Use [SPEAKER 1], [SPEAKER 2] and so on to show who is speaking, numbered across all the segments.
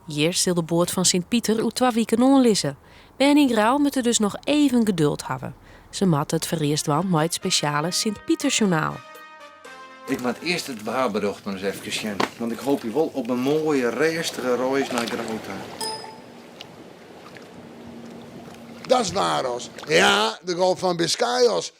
[SPEAKER 1] Hier zal de boord van Sint-Pieter uit 2 weken onlissen. Benny Grauw moet er dus nog even geduld hebben. Ze mat het vereerst want met het speciale Sint-Pietersjournaal.
[SPEAKER 2] Ik moet eerst het waarbericht maar eens even zien. Want ik hoop je wel op een mooie, rustige reis naar Grauta.
[SPEAKER 3] Dat is Naros. Ja, de golf van Biscayos.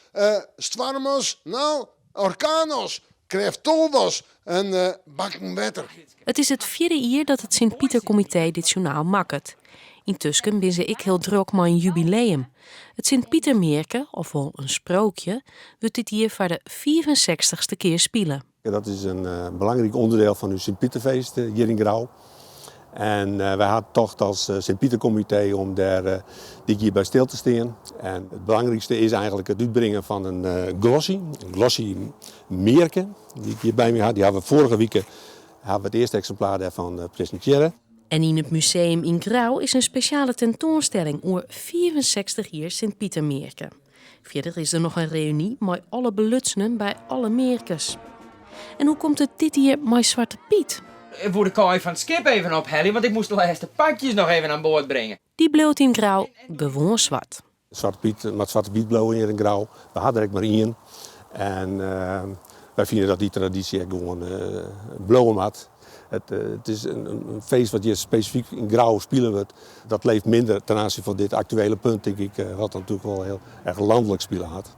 [SPEAKER 3] Stormos, nou, orkanos, kreftoldos en bakkenwetter.
[SPEAKER 1] Het is het 4e jaar dat het Sint-Pieter-comité dit journaal maakt. Intussen ben ze ik heel druk met een jubileum. Het Sint-Pietermeerke, ofwel een sprookje, wordt dit jaar voor de 64ste keer spelen.
[SPEAKER 4] Dat is een belangrijk onderdeel van uw Sint-Pieterfeest hier in Grauw. En wij hadden toch als Sint-Pieter-comité om daar dit jaar bij stil te staan. En het belangrijkste is eigenlijk het uitbrengen van een glossy meerke die ik hier bij me had. Die hebben we vorige week het eerste exemplaar daarvan presenteren.
[SPEAKER 1] En in het museum in Grauw is een speciale tentoonstelling over 64 jaar Sint-Pietermeerke. Verder is er nog een reunie met alle belutsenen bij alle meerkes. En hoe komt het dit jaar met Zwarte Piet?
[SPEAKER 5] Ik moet de kooi van het schip even ophellen, want ik moest de laatste pakjes nog even aan boord brengen.
[SPEAKER 1] Die bleef in Grauw gewoon zwart.
[SPEAKER 4] Zwarte Piet, met Zwarte Piet blauw hier in Grauw. We hadden er maar één. En wij vinden dat die traditie gewoon blauw had. Het is een feest wat je specifiek in Grauw spelen wordt. Dat leeft minder ten aanzien van dit actuele punt, denk ik, wat natuurlijk wel heel erg landelijk spelen had.